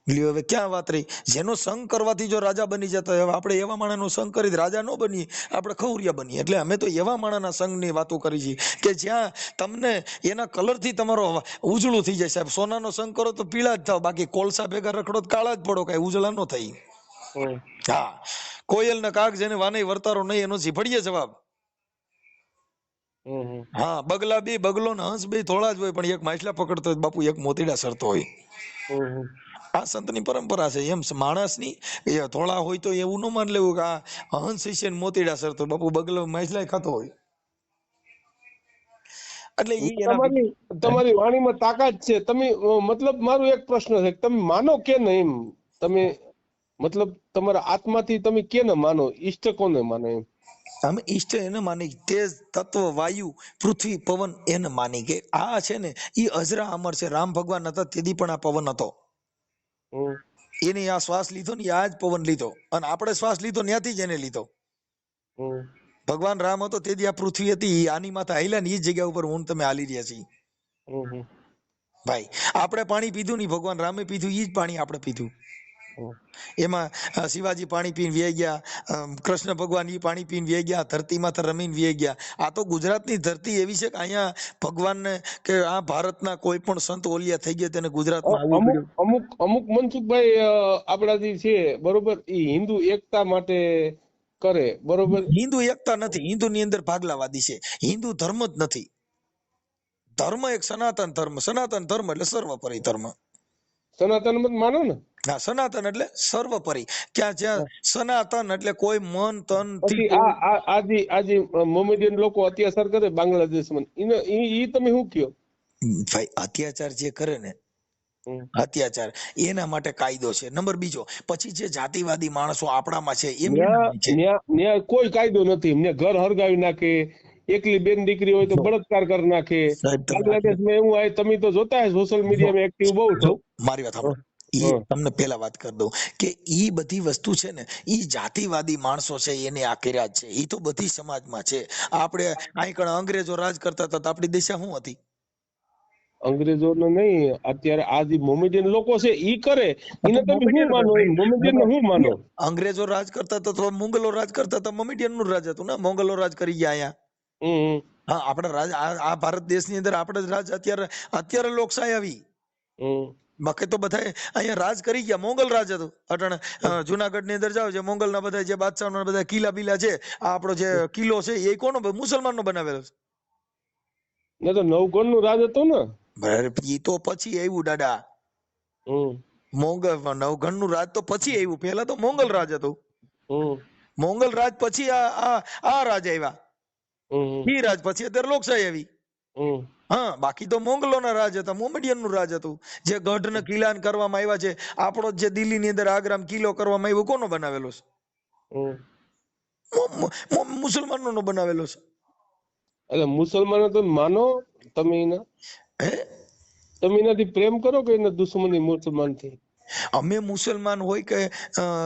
લ્યો હવે ક્યાં વાત રહી? જેનો સંગ કરવાથી જો રાજા બની જતા હવે આપણે એવા માણસનો સંગ કરી રાજા ન બનીએ, આપણે ખવરિયા બનીએ. એટલે અમે તો એવા માણસના સંગની વાતો કરી છે કે જ્યાં તમને એના કલરથી તમારો ઉજળું થઈ જાય. સાહેબ સોનાનો સંગ કરો તો પીળા જ થાવ, બાકી કોલસા ભેગા રખડો તો કાળા જ પડો, કઈ ઉજળા ન થઈ. હા, કોયલ ના કાગ જેને વાને વર્તારો નહીં એનો ઝીફડીએ જવાબ. હા, બગલા બે બગલો ને હંસ બે થોડા જ હોય પણ એક માછલા પકડતો હોય બાપુ એક મોતીડા સરતો હોય. આ સંતની પરંપરા છે. એમ માણસની એ થોડા હોય તો એવું ન માન લેવું કે આ હંસ છે ને મોતીડા સરતો. બાપુ બગલો માછલા ખાતો હોય. એટલે તમારી વાણીમાં તાકાત છે. તમે મતલબ મારો એક પ્રશ્ન છે, તમે માનો કે નહીં? તમે મતલબ તમારા આત્માથી તમે કેને માનો? ઈષ્ટ કોને માનો? એમ અમે ઈષ્ટ એને માની, તેજ તત્વ વાયુ પૃથ્વી પવન એને માની કે આ છે ને ઈ અજરા અમર છે. રામ ભગવાન હતા તેથી પણ આ પવન હતો. એની આ શ્વાસ લીધો ને આ જ પવન લીધો અને આપણે શ્વાસ લીધો ત્યાંથી જ એને લીધો. ભગવાન રામ હતો તેથી આ પૃથ્વી હતી. આની માથે હાલ્યા ને એ જગ્યા ઉપર હું તમે હાલી રહ્યા છીએ ભાઈ. આપણે પાણી પીધું નહીં, ભગવાન રામે પીધું એ જ પાણી આપણે પીધું. એમાં શિવાજી પાણી પીને વી ગયા, કૃષ્ણ ભગવાન ઈ પાણી પીને વી ગયા, ધરતી માથે રમીને વી ગયા. આ તો ગુજરાતની ધરતી એવી છે કે અહીંયા ભગવાનને કે આ ભારતના કોઈ પણ સંત ઓલિયા થઈ ગયા તેને ગુજરાતમાં આવવું પડ્યું. અમુક મનસુખભાઈ આપણા જે છે બરોબર, એ હિન્દુ એકતા માટે કરે બરોબર. હિન્દુ એકતા નથી, હિન્દુ ની અંદર ભાગલાવાદી છે. હિન્દુ ધર્મ જ નથી. ધર્મ એક સનાતન ધર્મ. સનાતન ધર્મ એટલે સર્વોપરી ધર્મ. સનાતન મત માનો ને? હા, સનાતન એટલે સર્વોપરી. ક્યાં જ્યાં સનાતન એટલે કોઈ મન તન થી આજે મોમેડિયન લોકો અત્યાચાર કરે બાંગ્લાદેશમાં, ઈ તમે શું કયો? ભાઈ અત્યાચાર જે કરે ને અત્યાચાર એના માટે કાયદો છે. નંબર બીજો, પછી જે જાતિવાદી માણસો આપણામાં છે ન્યા કોઈ કાયદો નથી. એમને ઘર હરગાવી નાખે, એકલી બેન દીકરી હોય તો બળાત્કાર કરી નાખે. બાંગ્લાદેશમાં એવું આવે, તમે તો જોતા હશો સોશિયલ મીડિયામાં એક્ટિવ બહુ છો. મારી વાત સાંભળો, તમને પેલા વાત કરી દઉં કે ઈ બધી વસ્તુ છે ને ઈ જાતિવાદી માણસો છે એને આ કર્યા છે. ઈ તો બધી સમાજમાં છે. આપણે અહીં કણ અંગ્રેજો રાજ કરતા હતા આપણી દિશા શું હતી? અંગ્રેજોને નહીં, અત્યારે આ જે મોમેડિયન લોકો છે ઈ કરે, એને તમે શું માનો? મોમેડિયન ને શું માનો? અંગ્રેજો રાજ કરતા હતા તો મુગલો રાજ કરતા હતા, મોમેડિયન નું રાજ હતું ને. મોગલો રાજ કરી ગયા અહીંયા. હા, આપણા રાજ આ ભારત દેશની અંદર આપણે રાજ અત્યારે લોકશાહી આવી. બાકી તો બધા અહીંયા રાજ કરી ગયા. મોગલ રાજ હતું. અટણ જુનાગઢ ની અંદર જાવ જે મોગલ ના બધા જે બાદશાહ ના બધા કિલ્લા બિલા છે, આ આપણો જે કિલ્લો છે એ કોનો? મુસલમાન નો બનાવેલો છે. ને તો નવગણ નું રાજ હતું ને. ઈ તો પછી આવ્યું દાદા. હમ મોંગલ નવગણ નું રાજ તો પછી આવ્યું, પેલા તો મોંગલ રાજ હતું. હમ મોંગલ રાજ પછી આ રાજ આવ્યા, હમ ઈ રાજ પછી અત્યારે લોકશાહી આવી. હમ હા, બાકી તો મોંગલોના રાજ હતા, મોમેડિયન નું રાજ હતું. જે ગઢ ને કિલ્લા કરવામાં આવ્યા છે, આપણો જે દિલ્હી ની અંદર આગ્રામ કિલ્લો કરવામાં આવ્યો, કોનો બનાવેલો છે? મુસલમાનો નો બનાવેલો છે. એટલે મુસલમાનો તો માનો તમે એના, હે, તમે એનાથી પ્રેમ કરો કે એના દુશ્મની મુસલમાન થી? અમે મુસલમાન હોય કે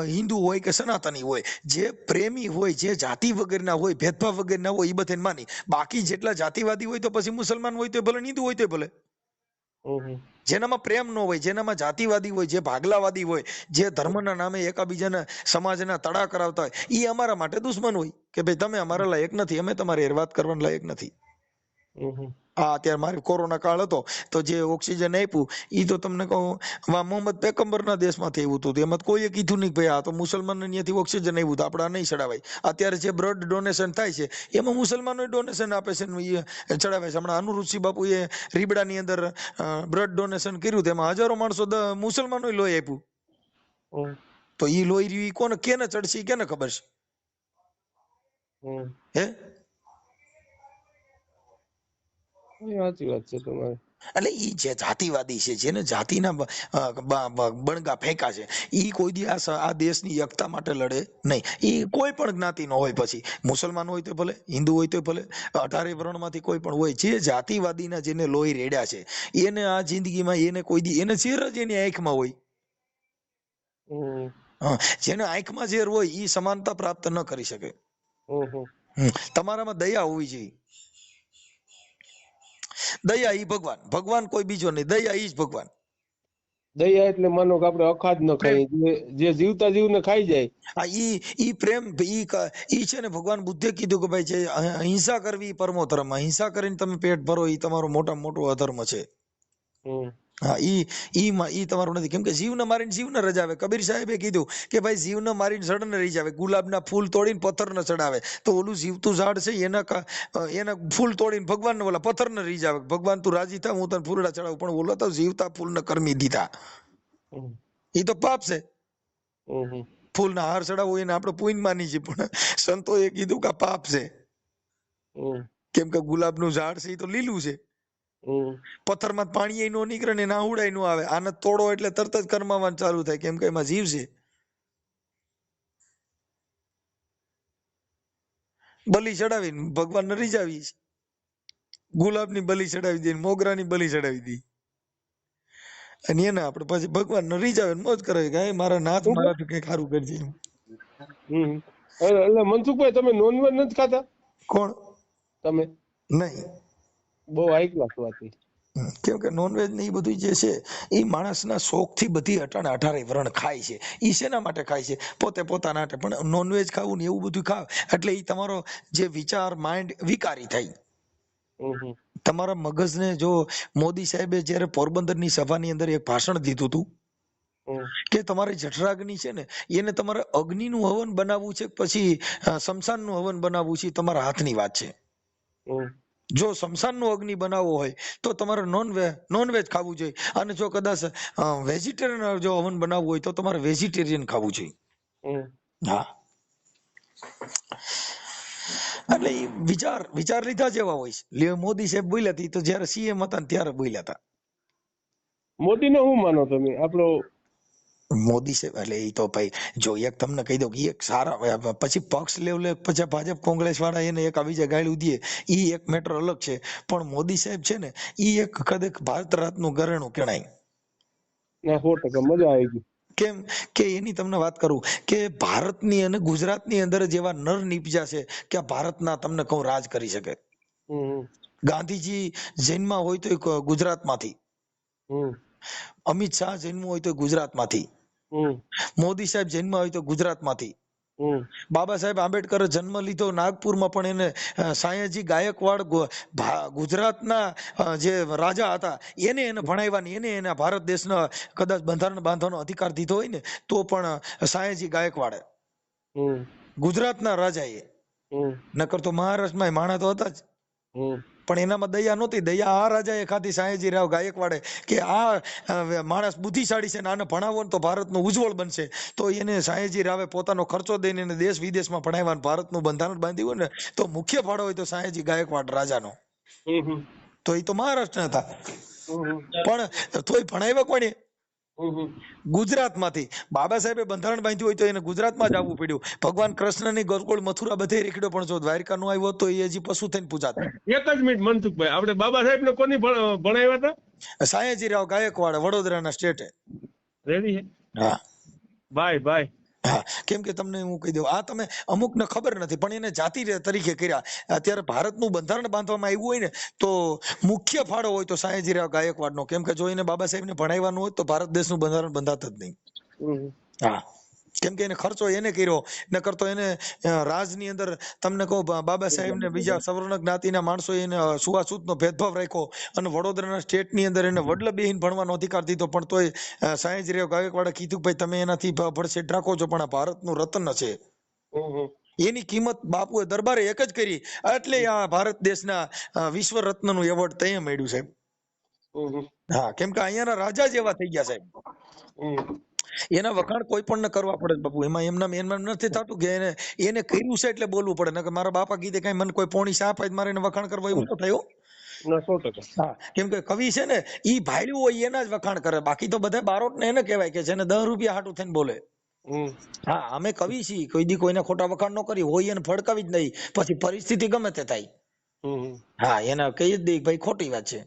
હિન્દુ હોય કે સનાતની હોય, જે પ્રેમી હોય, જે જાતિ વગરના હોય, ભેદભાવ વગરના હોય, એ બધાને માની. બાકી જેટલા જાતિવાદી હોય તો પછી મુસલમાન હોય તો ભલે, હિન્દુ હોય તો ભલે. જેનામાં પ્રેમ ન હોય, જેનામાં જાતિવાદી હોય, જે ભાગલાવાદી હોય, જે ધર્મના નામે એકાબીજાના સમાજના તડા કરાવતા હોય, એ અમારા માટે દુશ્મન હોય કે ભાઈ તમે અમારા લાયક નથી, અમે તમારી વાત કરવાના લાયક નથી. હા, અત્યારે મારે કોરોના કાળ હતો તો જે ઓક્સિજન આપ્યું એ તો તમને કહું મોહમ્મદ પૈગંબરના દેશમાંથી આવ્યું હતું. એમાં કોઈએ કીધું નહીં ભાઈ આ તો મુસલમાન ત્યાંથી ઓક્સિજન આવ્યું તો આપણે નહીં ચડાવાય. અત્યારે જે બ્લડ ડોનેશન થાય છે એમાં મુસલમાનો ડોનેશન આપે છે ને એ ચડાવે છે. હમણાં અનુરુચિ બાપુએ રીબડાની અંદર બ્લડ ડોનેશન કર્યું, તેમાં હજારો માણસો મુસલમાનો લોહી આપ્યું. તો એ લોહી રહ્યું કોને કેને ચડશે કેને ખબર છે? હે, સાચી વાત છે તમારી. એટલે ઈ જે જાતિવાદી છે, જેને જાતિના બણગા ફેંકા છે, ઈ કોઈ દી આ દેશની એકતા માટે લડે નહીં. ઈ કોઈ પણ જ્ઞાતિનો હોય, પછી મુસલમાન હોય તો ભલે, હિન્દુ હોય તો ભલે, 18 વર્ણમાંથી કોઈ પણ હોય, જે જાતિવાદીના જેને લોહી રેડ્યા છે એને આ જિંદગીમાં એને કોઈ દી એને ઝેર જ એની આંખમાં હોય. જેને આંખમાં ઝેર હોય ઈ સમાનતા પ્રાપ્ત ન કરી શકે. તમારામાં દયા હોવી જોઈએ. દયા ઈ ભગવાન, ભગવાન કોઈ બીજો નહીં, દયા ઈ જ ભગવાન. દયા એટલે માનો કે આપણે અખાદ ન ખાઈએ, જે જીવતા જીવને ખાઈ જાય. આ ઈ પ્રેમ ઈ છે ને, ભગવાન બુદ્ધે કીધું કે ભાઈ જે હિંસા કરવી ઈ પરમો ધર્મ, હિંસા કરીને તમે પેટ ભરો ઈ તમારો મોટામાં મોટો અધર્મ છે. હા, ઈ તમારું નથી, કેમ કે જીવને મારીને જીવને રજાવે. કબીર સાહેબે કીધું કે ભાઈ જીવને મારીને સડને રહી જાવે, ગુલાબના ફૂલ તોડીને પથ્થરને ચડાવે. તો ઓલું જીવતું ઝાડ છે એના ફૂલ તોડીને ભગવાનને ઓલા પથ્થરને રહી જાવે. ભગવાન તું રાજી થા, હું તને ફૂલડા ચડાવું, પણ ઓલા તો જીવતા ફૂલને કરમી દીધા. એ તો પાપ છે. ફૂલના હાર ચડાવવું એને આપણે પુણ્ય માની છીએ, પણ સંતોએ કીધું કે પાપ છે. કેમ કે ગુલાબનું ઝાડ છે એ તો લીલું છે, પથ્થરમાં પાણી નો નીકળે ને નાહુડાય નો આવે. આને તોડો એટલે તરત જ કરમાવાનું ચાલુ થાય, કેમ કે એમાં જીવ છે. બલી ચડાવીને ભગવાનને રીઝાવી, ગુલાબની બલી ચડાવી દે, મોગરાની બલી ચડાવી દે, અને એને આપણે પછી ભગવાનને રીઝાવે મોજ કરાવી કે મારા નાથ મારાથી કઈ સારું કરજે. એટલે મનસુખભાઈ તમે નોનવેજ નથી ખાતા? કોણ? તમે નહીં. બહુ હાઈ ક્લાસ વાત છે. કેમ કે નોનવેજ ને એ બધું જે છે એ માણસના શોખથી બધી 18 વર્ણ ખાય છે. એ શેના માટે ખાય છે? પોતે પોતાના માટે. પણ નોનવેજ ખાવું ને એવું બધું ખાવ એટલે એ તમારો જે વિચાર માઇન્ડ વિકારી થાય. તમારા મગજને જો મોદી સાહેબે જયારે પોરબંદરની સભાની અંદર એક ભાષણ દીધું હતું કે તમારી જઠરાગ્નિ છે ને એને તમારે અગ્નિનું હવન બનાવવું છે પછી શમશાનનું હવન બનાવવું છે, તમારા હાથની વાત છે. જો શમશાનનું અગ્નિ બનાવવો હોય તો તમારે નોનવેજ ખાવું જોઈએ, અને જો કદાચ વેજીટેરિયન જો હવન બનાવવું હોય તો તમારે વેજીટેરિયન ખાવું જોઈએ. હા, એટલે એ વિચાર લીધા જેવા હોય છે. મોદી સાહેબ બોલ્યા હતી તો જયારે સીએમ હતા ને ત્યારે બોલ્યા હતા. મોદીને શું માનો તમે? આપણો મોદી સાહેબ એટલે એ તો ભાઈ જો એક તમને કહી દઉં કે એક સારા પછી પક્ષ લેવલે પછી ભાજપ કોંગ્રેસ વાળા એને એક આવી ગાળ્યું દે એ એક મેટર અલગ છે, પણ મોદી સાહેબ છે ને એ એક કદાચ ભારત રત્નનું ઘરેણું ગણાય. 100% મજા આવી ગઈ. કેમ કે એની તમને વાત કરું કે ભારતની અને ગુજરાતની અંદર જેવા નર નીપજ્યા છે કે આ ભારતના તમને કહું રાજ કરી શકે. ગાંધીજી જન્મા હોય તો ગુજરાતમાંથી, અમિત શાહ જન્મ હોય તો ગુજરાતમાંથી, મોદી સાહેબ જન્મ હોય તો ગુજરાતમાંથી, બાબા સાહેબ આંબેડકરે જન્મ લીધો નાગપુરમાં, પણ એને સાયાજી ગાયકવાડ ગુજરાતના જે રાજા હતા એને ભણાવ્યા, એને ભારત દેશના કદાચ બંધારણ બાંધવાનો અધિકાર દીધો હોય ને તો પણ સાયાજી ગાયકવાડે ગુજરાતના રાજાએ, નકર તો મહારાષ્ટ્રમાં માણા તો હતા જ. પણ એનામાં દયા નહોતી. દયા આ રાજાએ ખાધી સયાજીરાવ ગાયકવાડે કે આ માણસ બુદ્ધિશાળી છે ને આને ભણાવો ને તો ભારતનું ઉજ્જવળ બનશે. તો એને સયાજીરાવે પોતાનો ખર્ચો દઈને એને દેશ વિદેશમાં ભણાવ્યા, ભારતનું બંધારણ બાંધ્યું ને તો મુખ્ય ફાળો હોય તો સયાજી ગાયકવાડ રાજાનો. તો એ તો મહારાષ્ટ્ર હતા, પણ તોય ભણાવ્યા કોણે? ગુજરાતમાંથી. બાબા સાહેબે બંધારણ બાંધ્યું હોય તો એને ગુજરાતમાં જ આવવું પડ્યું. ભગવાન કૃષ્ણની ગોકુળ મથુરા બધે રેખડ્યો, પણ જો દ્વારકા નો આવ્યો તો એ હજી પશુ થઈને પૂજાત. એક જ મિનિટ મનસુખભાઈ, આપણે બાબા સાહેબ ને કોની ભણાવ્યા હતા? સયાજીરાવ ગાયકવાડ, વડોદરાના સ્ટેટે. રેડી છે? હા ભાઈ હા, કેમ કે તમને હું કહી દઉં, આ તમે અમુક ને ખબર નથી પણ એને જાતિ તરીકે કર્યા. અત્યારે ભારતનું બંધારણ બાંધવામાં આવ્યું હોય ને તો મુખ્ય ફાળો હોય તો સયાજીરાવ ગાયકવાડ નો. કેમ કે જો એને બાબા સાહેબ ને ભણાવવાનું હોય તો ભારત દેશનું બંધારણ બંધાત જ નહીં. હા, કેમ કે એને ખર્ચો એને કર્યો, નકર તો એને રાજની અંદર તમને કહું બાબા સાહેબ ને બીજા સવર્ણ જ્ઞાતિના માણસો એને છૂઆછૂત નો ભેદભાવ રાખ્યો અને વડોદરાના સ્ટેટ ની અંદર એને વડલ બેહીન ભણવાનો અધિકાર દીધો. પણ તોય સયાજીરાવ ગાયકવાડે કીધું ભાઈ તમે એનાથી ભડસેટ રાખો છો, પણ આ ભારતનું રત્ન છે, એની કિંમત બાપુએ દરબારે એક જ કરી, એટલે આ ભારત દેશના વિશ્વ રત્નનું એવોર્ડ તઈએ મળ્યું સાહેબ. હા, કેમ કે અહીંયાના રાજા જેવા થઈ ગયા સાહેબ. એના વખાણ કોઈ પણ કરવા પડે બાપુ. એમાં એમના નથી થતું કે એને કર્યું છે એટલે બોલવું પડે. નકર મારા બાપા કીધે કઈ મને કોઈ પોણી સાપ મારે એને વખાણ કરવા એવું તો થયો. હા, કેમ કે કવિ છે ને ઈ ભાડ્યું હોય એના જ વખાણ કરે, બાકી તો બધા બારોટ ને એને કહેવાય કે જેને 10 રૂપિયા હાટું થઈને બોલે. હા, અમે કવિ છીએ, કોઈ દી કોઈને ખોટા વખાણ ન કરી હોય એને ફડકાવી જ નહીં, પછી પરિસ્થિતિ ગમે તે થાય. હા, એના કહી જ દે ભાઈ ખોટી વાત છે.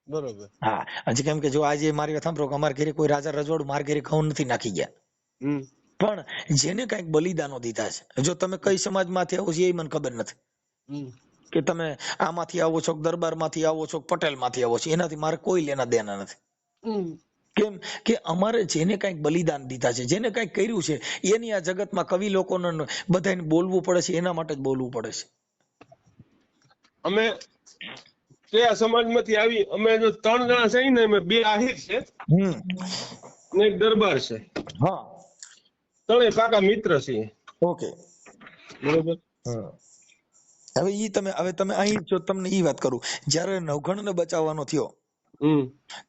બરોબર. હા, હજી કેમ કે જો આજે મારી વાત સાંભળો કે અમારા ઘરે કોઈ રાજા રજવાડું મારા ઘરે ઘઉં નથી નાખી ગયા, પણ જેને કઈક બલિદાનો દીધા છે. જો તમે કઈ સમાજમાંથી આવો છો એ મને ખબર નથી, કે તમે આમાંથી આવો છો, દરબાર માંથી આવો છો, પટેલ માંથી આવો છો, એનાથી મારે કોઈ લેના દેના નથી. કેમ કે અમારે જેને કઈક બલિદાન દીધા છે, જેને કઈક કર્યું છે, એની આ જગતમાં કવિ લોકોને બધાને બોલવું પડે છે, એના માટે જ બોલવું પડે છે. અમે કયા સમાજમાંથી આવી? અમે જો 3 જણા છે ને, અમે 2 આહિર છે ને એક દરબાર છે. હા, ત્રણેય કાકા મિત્ર છીએ. ઓકે, બરોબર. હવે તમે અહીં જો તમને ઈ વાત કરું, જયારે નવઘણ ને બચાવવાનો થયો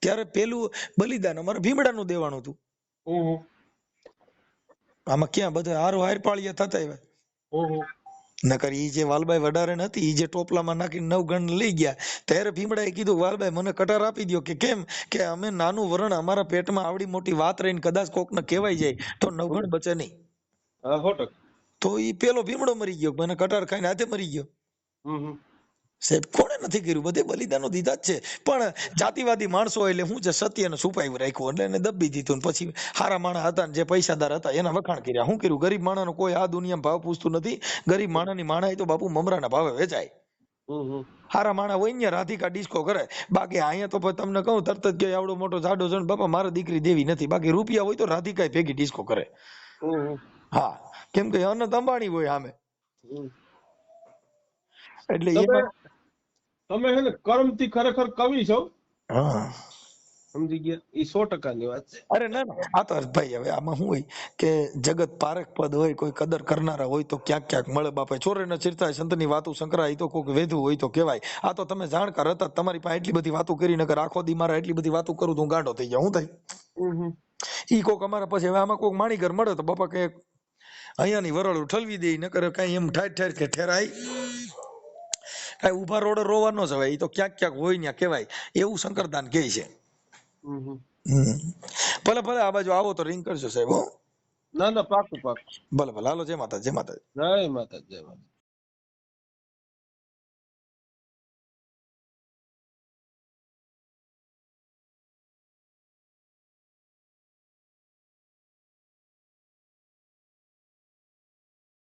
ત્યારે પેલું બલિદાન અમારે ભીમડાનું દેવાનું હતું. આમાં ક્યાં બધા હારો હાર પાળિયા થતા એવા. નકર ઈ જે વાલબાઈ વડારણ હતી, ઈ જે ટોપલામાં નાખીને નવઘણ લઈ ગયા, ત્યારે ભીમડાએ કીધું વાલબાઈ મને કટાર આપી દો. કે કેમ? કે અમે નાનું વરણ, અમારા પેટમાં આવડી મોટી વાત રહીને કદાચ કોકને કહેવાય જાય તો નવઘણ બચે નહીં. તો ઈ પેલો ભીમડો મરી ગયો, મને કટાર ખાઈને હાથે મરી ગયો. સાહેબ કોણે નથી કર્યું? બધે બલિદાનો દીધા જ છે, પણ જાતિવાદી માણસો એટલે શું છે, સત્યને છુપાવી રાખ્યું એટલે એને દબી દીધું. પછી હારા માણસ હતા ને જે પૈસાદાર હતા એના વખાણ કર્યા. શું કર્યું? ગરીબ માણસનો કોઈ આ દુનિયામાં ભાવ પૂછતું નથી. ગરીબ માણસની માણાઈ તો બાપુ મમરાના ભાવે વેચાય. હારા માણસ હોય ને રાધિકા ડિસ્કો કરે, બાકી અહીંયા તો તમને કહું તરત જ કે આવડો મોટો જાડો જણ બાપા મારે દીકરી દેવી નથી, બાકી રૂપિયા હોય તો રાધિકા ભેગી ડિસ્કો કરે. હા, કેમ કે અનંત અંબાણી હોય સામે. એટલે તમે હે ને કર્મથી ખરેખર કવિ છો. હા, સમજી ગયા? એ 100% ની વાત છે. અરે ના ના, આ તો ભાઈ હવે આમાં શું હોય કે જગત પારખ પદ હોય, કોઈ કદર કરનારા હોય તો ક્યાંક ક્યાંક મળે. બાપા ચોરે ન ચીરતા સંતની વાતો સંકરાય તો કોઈક વેધું હોય તો કહેવાય. આ તો તમે જાણકાર હતા, તમારી પાસે એટલી બધી વાતો કરી, નકર આખો દી મારા એટલી બધી વાતો કરું તો હું ગાંડો થઈ જાઉં. શું થાય? ઈ કોક અમારા પછી હવે આમાં કોક માણીગર મળે તો બાપા કે અહીંયાની વરળ ઠલવી દે, નકર કઈ એમ ઠાઠ ઠાઠ કે ઠેરાય કઈ ઉભા રોડે રોવા ન જવાય. એ તો ક્યાંક ક્યાંક હોય ને કહેવાય, એવું શંકરદાન કહે છે. ભલે ભલે આ બાજુ આવો તો રિંગ કરજો સાહેબ. ના ના, પાકું પાકું. ભલે ભલે, હાલો, જય માતા, જય માતા, જય માતા, જય માતા.